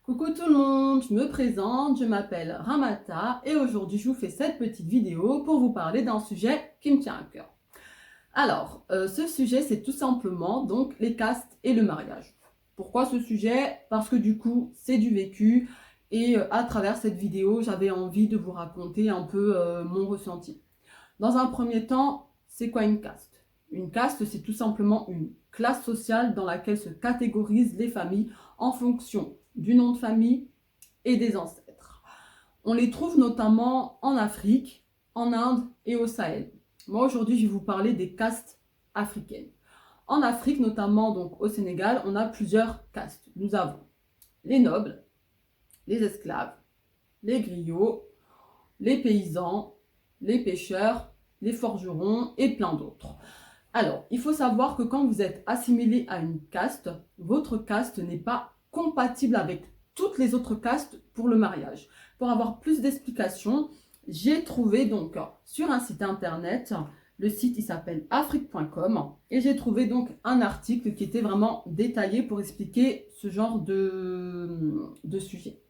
Coucou tout le monde, je me présente, je m'appelle Ramata et aujourd'hui je vous fais cette petite vidéo pour vous parler d'un sujet qui me tient à cœur. Alors, ce sujet c'est tout simplement donc les castes et le mariage. Pourquoi ce sujet? Parce que du coup c'est du vécu et à travers cette vidéo j'avais envie de vous raconter un peu mon ressenti. Dans un premier temps, c'est quoi une caste? Une caste, c'est tout simplement une classe sociale dans laquelle se catégorisent les familles en fonction du nom de famille et des ancêtres. On les trouve notamment en Afrique, en Inde et au Sahel. Moi, aujourd'hui, je vais vous parler des castes africaines. En Afrique, notamment donc au Sénégal, on a plusieurs castes. Nous avons les nobles, les esclaves, les griots, les paysans, les pêcheurs, les forgerons et plein d'autres. Alors, il faut savoir que quand vous êtes assimilé à une caste, votre caste n'est pas compatible avec toutes les autres castes pour le mariage. Pour avoir plus d'explications, j'ai trouvé donc sur un site internet, le site il s'appelle afrique.com et j'ai trouvé donc un article qui était vraiment détaillé pour expliquer ce genre de sujet.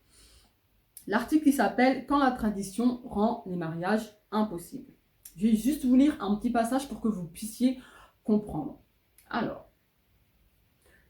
L'article il s'appelle Quand la tradition rend les mariages impossibles. Je vais juste vous lire un petit passage pour que vous puissiez comprendre. Alors,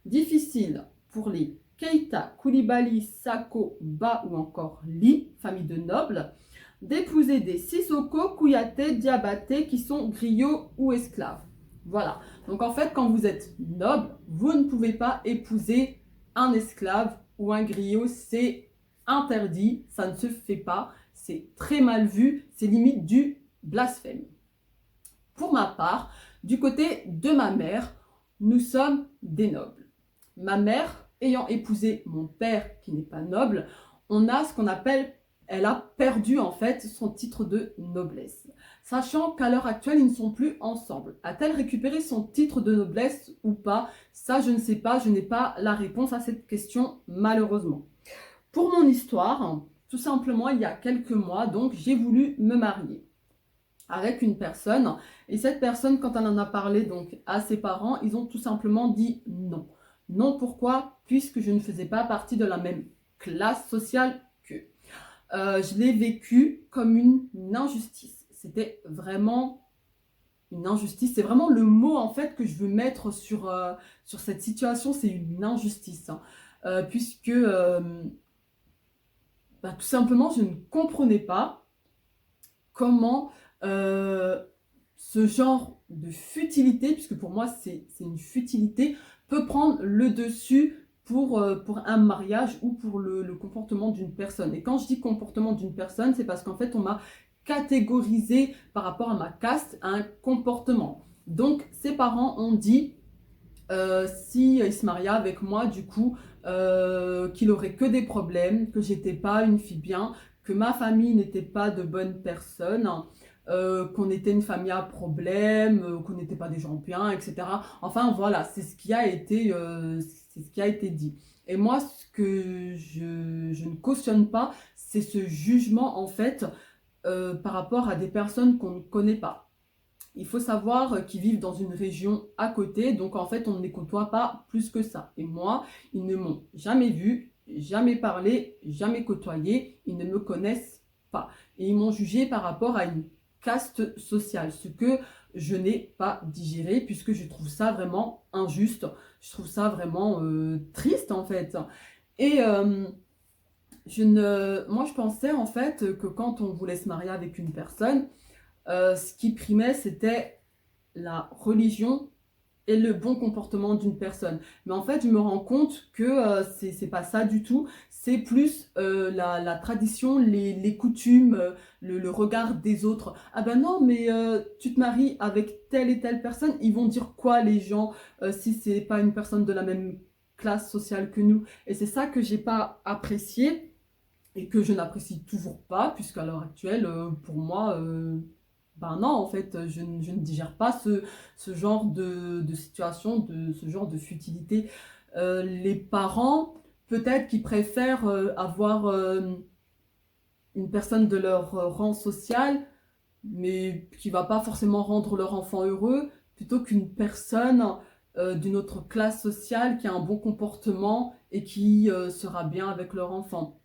difficile pour les Keita, Koulibaly, Sako, Ba ou encore Li, famille de nobles, d'épouser des Sissoko, Kouyaté, Diabaté qui sont griots ou esclaves. Voilà. Donc en fait, quand vous êtes noble, vous ne pouvez pas épouser un esclave ou un griot. C'est interdit, ça ne se fait pas. C'est très mal vu, c'est limite du blasphème. Pour ma part, du côté de ma mère, nous sommes des nobles. Ma mère, ayant épousé mon père qui n'est pas noble, on a ce qu'on appelle, elle a perdu en fait son titre de noblesse. Sachant qu'à l'heure actuelle, ils ne sont plus ensemble. A-t-elle récupéré son titre de noblesse ou pas? Ça, je ne sais pas, je n'ai pas la réponse à cette question malheureusement. Pour mon histoire, tout simplement, il y a quelques mois, donc j'ai voulu me marier avec une personne. Et cette personne, quand elle en a parlé donc à ses parents, ils ont tout simplement dit non. Non, pourquoi? Puisque je ne faisais pas partie de la même classe sociale qu'eux. Je l'ai vécu comme une injustice. C'était vraiment une injustice. C'est vraiment le mot en fait que je veux mettre sur cette situation. C'est une injustice. Hein. Puisque tout simplement, je ne comprenais pas comment ce genre de futilité, puisque pour moi c'est une futilité, peut prendre le dessus pour un mariage ou pour le comportement d'une personne. Et quand je dis comportement d'une personne, c'est parce qu'en fait on m'a catégorisé par rapport à ma caste, à un comportement. Donc ses parents ont dit si il se mariait avec moi, du coup, qu'il aurait que des problèmes, que j'étais pas une fille bien, que ma famille n'était pas de bonnes personnes, qu'on était une famille à problème, qu'on n'était pas des gens bien, etc. Enfin voilà, c'est ce qui a été dit. Et moi, ce que je ne cautionne pas, c'est ce jugement en fait par rapport à des personnes qu'on ne connaît pas. Il faut savoir qu'ils vivent dans une région à côté, donc en fait on ne les côtoie pas plus que ça. Et moi, ils ne m'ont jamais vu, jamais parlé, jamais côtoyé, ils ne me connaissent pas. Et ils m'ont jugé par rapport à une caste sociale, ce que je n'ai pas digéré puisque je trouve ça vraiment injuste, je trouve ça vraiment triste en fait. Et moi je pensais en fait que quand on voulait se marier avec une personne, ce qui primait, c'était la religion et le bon comportement d'une personne. Mais en fait, je me rends compte que c'est pas ça du tout. C'est plus la tradition, les coutumes, le regard des autres. Ah ben non, mais tu te maries avec telle et telle personne, ils vont dire quoi les gens si c'est pas une personne de la même classe sociale que nous? Et c'est ça que j'ai pas apprécié et que je n'apprécie toujours pas, puisqu'à l'heure actuelle, pour moi, ben non, en fait, je ne digère pas ce genre de situation, ce genre de futilité. Les parents, peut-être qu'ils préfèrent avoir une personne de leur rang social, mais qui va pas forcément rendre leur enfant heureux, plutôt qu'une personne d'une autre classe sociale qui a un bon comportement et qui sera bien avec leur enfant.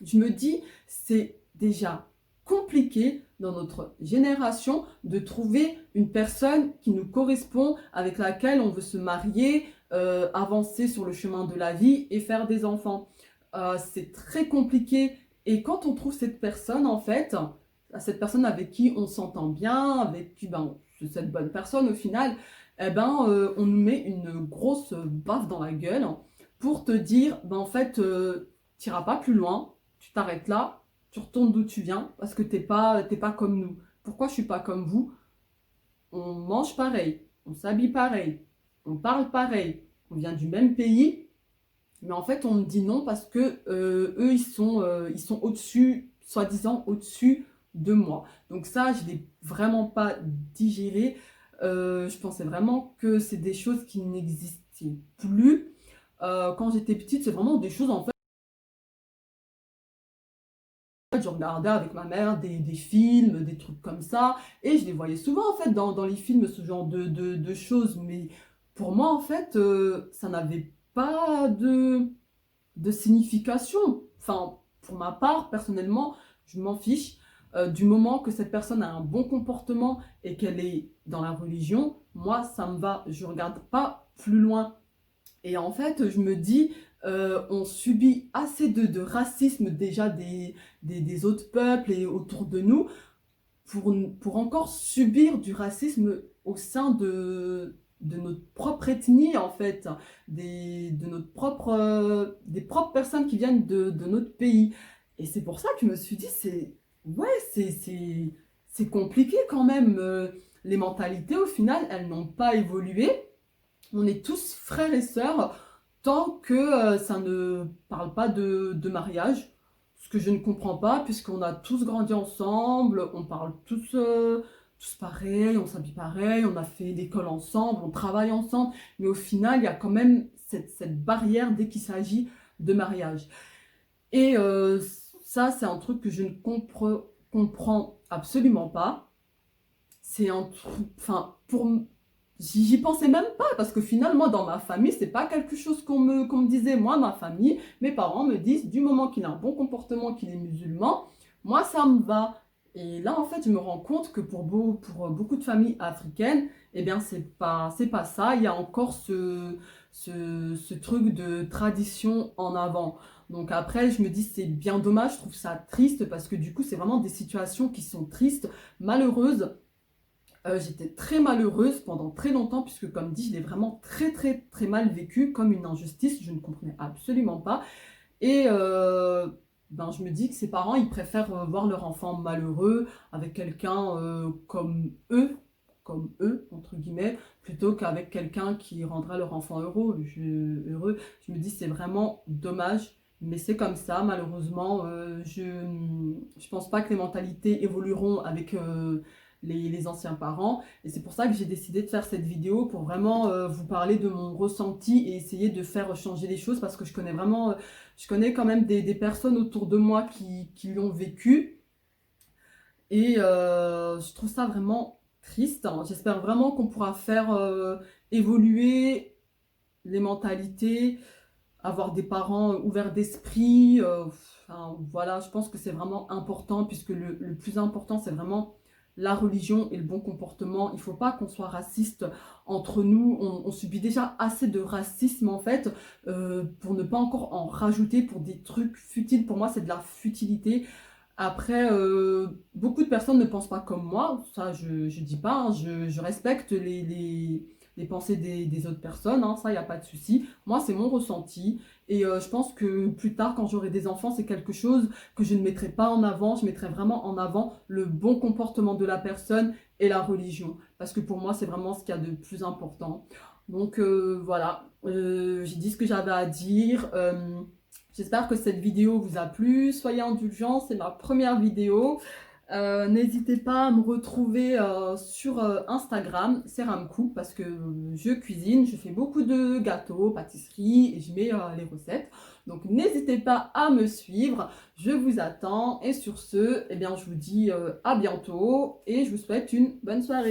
Je me dis, c'est déjà compliqué dans notre génération de trouver une personne qui nous correspond, avec laquelle on veut se marier, avancer sur le chemin de la vie et faire des enfants. C'est très compliqué. Et quand on trouve cette personne, en fait, cette personne avec qui on s'entend bien, avec qui c'est cette bonne personne au final, on nous met une grosse baffe dans la gueule pour te dire, en fait, tu n'iras pas plus loin, tu t'arrêtes là, tu retournes d'où tu viens parce que t'es pas comme nous. Pourquoi je suis pas comme vous? On mange pareil, on s'habille pareil, on parle pareil, on vient du même pays, mais en fait on me dit non parce que eux ils sont au-dessus, soi-disant au-dessus de moi. Donc ça je l'ai vraiment pas digéré. Je pensais vraiment que c'est des choses qui n'existaient plus. Quand j'étais petite, c'est vraiment des choses en fait. Je regardais avec ma mère des films, des trucs comme ça, et je les voyais souvent en fait dans les films, ce genre de choses. Mais pour moi, en fait, ça n'avait pas de signification. Enfin, pour ma part, personnellement, je m'en fiche. Du moment que cette personne a un bon comportement et qu'elle est dans la religion, moi, ça me va. Je regarde pas plus loin. Et en fait, je me dis, on subit assez de racisme déjà des autres peuples et autour de nous pour encore subir du racisme au sein de notre propre ethnie, en fait, des propres personnes qui viennent de notre pays. Et c'est pour ça que je me suis dit, ouais, c'est compliqué quand même. Les mentalités, au final, elles n'ont pas évolué. On est tous frères et sœurs tant que ça ne parle pas de mariage, ce que je ne comprends pas puisqu'on a tous grandi ensemble, on parle tous pareil, on s'habille pareil, on a fait l'école ensemble, on travaille ensemble, mais au final il y a quand même cette barrière dès qu'il s'agit de mariage. Et ça c'est un truc que je ne comprends absolument pas. C'est un truc, enfin, j'y pensais même pas, parce que finalement, dans ma famille, c'est pas quelque chose qu'on me disait. Moi, ma famille, mes parents me disent, du moment qu'il a un bon comportement, qu'il est musulman, moi, ça me va. Et là, en fait, je me rends compte que pour beaucoup de familles africaines, eh bien, c'est pas ça. Il y a encore ce truc de tradition en avant. Donc après, je me dis, c'est bien dommage, je trouve ça triste, parce que du coup, c'est vraiment des situations qui sont tristes, malheureuses. J'étais très malheureuse pendant très longtemps puisque comme dit, je l'ai vraiment très mal vécu comme une injustice, je ne comprenais absolument pas. Et je me dis que ses parents, ils préfèrent voir leur enfant malheureux avec quelqu'un comme eux, entre guillemets, plutôt qu'avec quelqu'un qui rendra leur enfant heureux. Je me dis c'est vraiment dommage. Mais c'est comme ça, malheureusement. Je pense pas que les mentalités évolueront avec les anciens parents. Et c'est pour ça que j'ai décidé de faire cette vidéo pour vraiment vous parler de mon ressenti et essayer de faire changer les choses parce que je connais quand même des personnes autour de moi qui l'ont vécu. Et je trouve ça vraiment triste, hein. J'espère vraiment qu'on pourra faire évoluer les mentalités, avoir des parents ouverts d'esprit. Enfin, voilà, je pense que c'est vraiment important puisque le plus important, c'est vraiment la religion et le bon comportement. Il ne faut pas qu'on soit raciste entre nous. On subit déjà assez de racisme en fait pour ne pas encore en rajouter pour des trucs futiles. Pour moi, c'est de la futilité. Après, beaucoup de personnes ne pensent pas comme moi, ça je dis pas, hein, je respecte les pensées des autres personnes, hein, ça il n'y a pas de souci. Moi c'est mon ressenti et je pense que plus tard quand j'aurai des enfants c'est quelque chose que je ne mettrai pas en avant, je mettrai vraiment en avant le bon comportement de la personne et la religion. Parce que pour moi c'est vraiment ce qu'il y a de plus important. Donc voilà, j'ai dit ce que j'avais à dire. J'espère que cette vidéo vous a plu. Soyez indulgents, c'est ma première vidéo. N'hésitez pas à me retrouver sur Instagram, c'est Ramcook, parce que je cuisine, je fais beaucoup de gâteaux, pâtisseries et je mets les recettes. Donc n'hésitez pas à me suivre, je vous attends. Et sur ce, eh bien, je vous dis à bientôt et je vous souhaite une bonne soirée.